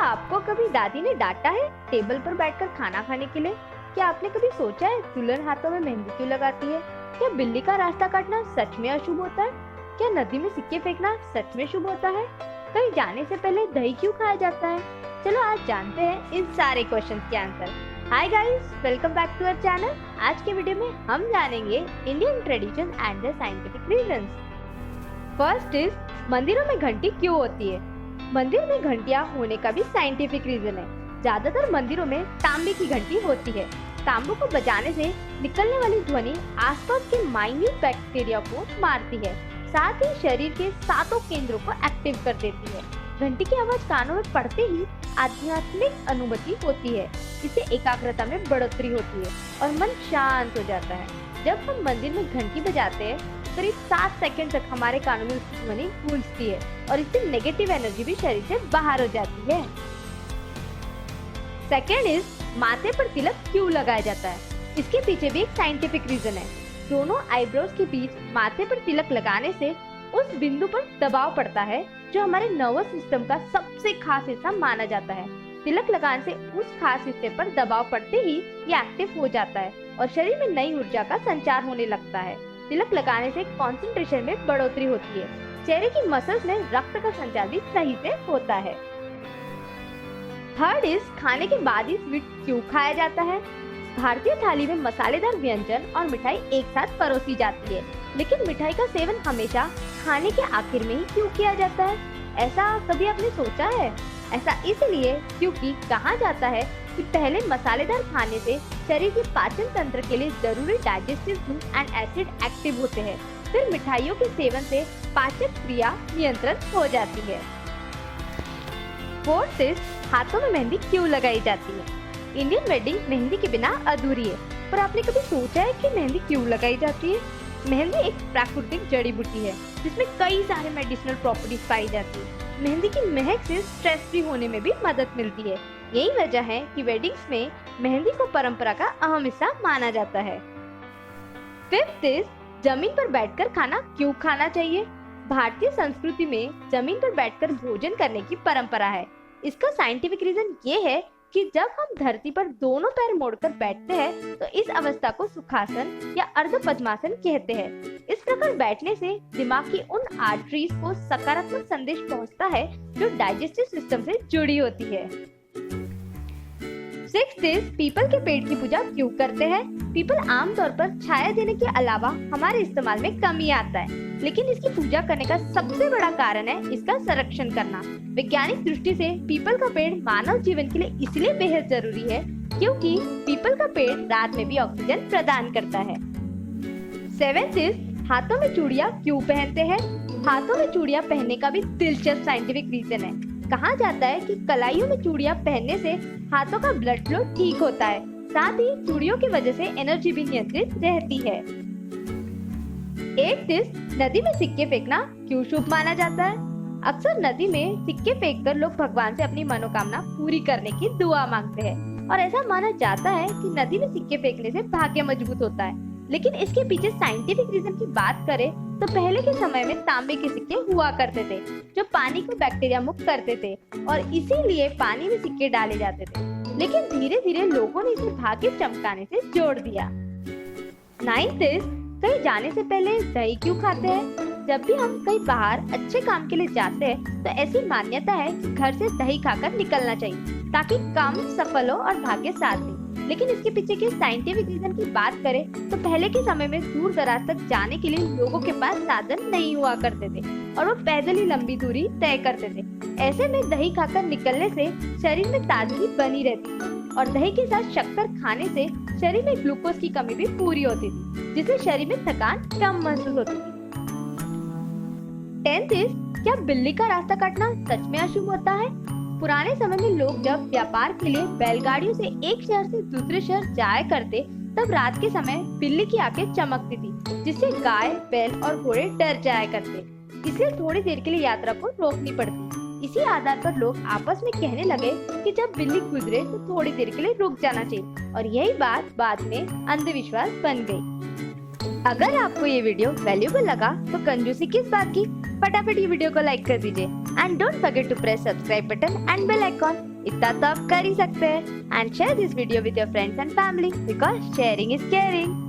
आपको कभी दादी ने डांटा है टेबल पर बैठकर खाना खाने के लिए? क्या आपने कभी सोचा है दुल्हन हाथों में मेहंदी क्यों लगाती है? क्या बिल्ली का रास्ता काटना सच में अशुभ होता है? क्या नदी में सिक्के फेंकना सच में शुभ होता है? कहीं जाने से पहले दही क्यों खाया जाता है? चलो आज जानते हैं इन सारे क्वेश्चंस के answer. Hi guys, welcome back to our channel. आज के वीडियो में हम जानेंगे Indian tradition and the scientific reasons. First is, मंदिरों में घंटी क्यों होती है? मंदिर में घंटियां होने का भी साइंटिफिक रीजन है। ज्यादातर मंदिरों में तांबे की घंटी होती है। तांबू को बजाने से निकलने वाली ध्वनि आसपास के माइन्यूट बैक्टीरिया को मारती है, साथ ही शरीर के सातों केंद्रों को एक्टिव कर देती है। घंटी की आवाज कानों में पड़ते ही आध्यात्मिक अनुभूति होती है। इससे एकाग्रता में बढ़ोतरी होती है और मन शांत हो जाता है। जब हम मंदिर में घंटी बजाते हैं करीब 7 सेकंड तक हमारे कानों में उसकी ध्वनि गूंजती है और इससे नेगेटिव एनर्जी भी शरीर से बाहर हो जाती है। सेकेंड इज, माथे पर तिलक क्यों लगाया जाता है? इसके पीछे भी एक साइंटिफिक रीजन है। दोनों आईब्रोज के बीच माथे पर तिलक लगाने से उस बिंदु पर दबाव पड़ता है जो हमारे नर्वस सिस्टम का सबसे खास हिस्सा माना जाता है। तिलक लगाने से उस खास हिस्से पर दबाव पड़ते ही ये एक्टिव हो जाता है और शरीर में नई ऊर्जा का संचार होने लगता है। तिलक लगाने से कंसंट्रेशन में बढ़ोतरी होती है। चेहरे की मसल्स में रक्त का संचार भी सही से होता है। थर्ड इज, खाने के बाद ही स्वीट क्यों खाया जाता है? भारतीय थाली में मसालेदार व्यंजन और मिठाई एक साथ परोसी जाती है, लेकिन मिठाई का सेवन हमेशा खाने के आखिर में ही क्यों किया जाता है? ऐसा कभी आपने सोचा है? ऐसा इसलिए क्योंकि कहा जाता है कि पहले मसालेदार खाने से शरीर के पाचन तंत्र के लिए जरूरी डाइजेस्टिव गुण एंड एसिड एक्टिव होते हैं। फिर मिठाइयों के सेवन से पाचन क्रिया नियंत्रित हो जाती है। फोर्थ इज, हाथों में मेहंदी क्यों लगाई जाती है? इंडियन वेडिंग मेहंदी के बिना अधूरी है, पर आपने कभी सोचा है कि मेहंदी क्यों लगाई जाती है? मेहंदी एक प्राकृतिक जड़ी बूटी है जिसमें कई सारे मेडिसिनल प्रॉपर्टीज पाई जाती है। मेहंदी की महक से स्ट्रेस फ्री होने में भी मदद मिलती है। यही वजह है कि वेडिंग्स में मेहंदी को परंपरा का अहम हिस्सा माना जाता है। फिफ्थ इज, जमीन पर बैठकर खाना क्यों खाना चाहिए? भारतीय संस्कृति में जमीन पर बैठकर भोजन करने की परंपरा है। इसका साइंटिफिक रीजन ये है कि जब हम धरती पर दोनों पैर मोड़कर बैठते हैं तो इस अवस्था को सुखासन या अर्ध पद्मासन कहते हैं। इस प्रकार बैठने से दिमाग की उन आर्टरीज को सकारात्मक संदेश पहुंचता है जो डाइजेस्टिव सिस्टम से जुड़ी होती है। सिक्स्थ इज, पीपल के पेड़ की पूजा क्यों करते हैं? पीपल आमतौर पर छाया देने के अलावा हमारे इस्तेमाल में कमी आता है, लेकिन इसकी पूजा करने का सबसे बड़ा कारण है इसका संरक्षण करना। वैज्ञानिक दृष्टि से पीपल का पेड़ मानव जीवन के लिए इसलिए बेहद जरूरी है क्योंकि पीपल का पेड़ रात में भी ऑक्सीजन प्रदान करता है। सेवेंथ इज, हाथों में चूड़ियां क्यों पहनते हैं? हाथों में चूड़ियां पहनने का भी दिलचस्प साइंटिफिक रीजन है। कहा जाता है कि कलाइयों में चूड़ियां पहनने से हाथों का ब्लड फ्लो ठीक होता है, साथ ही चूड़ियों की वजह से एनर्जी भी नियंत्रित रहती है। एट्थ इज, नदी में सिक्के फेंकना क्यों शुभ माना जाता है? अक्सर नदी में सिक्के फेंककर लोग भगवान से अपनी मनोकामना पूरी करने की दुआ मांगते हैं और ऐसा माना जाता है कि नदी में सिक्के फेंकने से भाग्य मजबूत होता है। लेकिन इसके पीछे साइंटिफिक रीजन की बात करें तो पहले के समय में तांबे के सिक्के हुआ करते थे जो पानी को बैक्टीरिया मुक्त करते थे और इसीलिए पानी में सिक्के डाले जाते थे, लेकिन धीरे धीरे लोगों ने इसे भाग्य चमकाने से जोड़ दिया। नाइन्थ इज, कहीं जाने से पहले दही क्यों खाते हैं? जब भी हम कहीं बाहर अच्छे काम के लिए जाते हैं तो ऐसी मान्यता है कि घर से दही खाकर निकलना चाहिए ताकि काम सफल हो और भाग्य साथ दे। लेकिन इसके पीछे के साइंटिफिक रीजन की बात करें तो पहले के समय में दूर दराज तक जाने के लिए लोगों के पास साधन नहीं हुआ करते थे और वो पैदल ही लंबी दूरी तय करते थे। ऐसे में दही खाकर निकलने से शरीर में ताजगी बनी रहती थी और दही के साथ शक्कर खाने से शरीर में ग्लूकोज की कमी भी पूरी होती थी, जिससे शरीर में थकान कम महसूस होती थी। 10th इज, क्या बिल्ली का रास्ता काटना सच में अशुभ होता है? पुराने समय में लोग जब व्यापार के लिए बैलगाड़ियों से एक शहर से दूसरे शहर जाया करते तब रात के समय बिल्ली की आंखें चमकती थी, जिससे गाय, बैल और घोड़े डर जाया करते। इसलिए थोड़ी देर के लिए यात्रा को रोकनी पड़ती। इसी आधार पर लोग आपस में कहने लगे कि जब बिल्ली गुजरे तो थोड़ी देर के लिए रुक जाना चाहिए और यही बात बाद में अंधविश्वास बन गई। अगर आपको ये वीडियो वैल्यूएबल लगा तो कंजूसी किस बात की, फटाफट ये वीडियो को लाइक कर दीजिए and don't forget to press subscribe button and bell icon. इतना तो आप कर ही सकते हैं। And share this video with your friends and family because sharing is caring.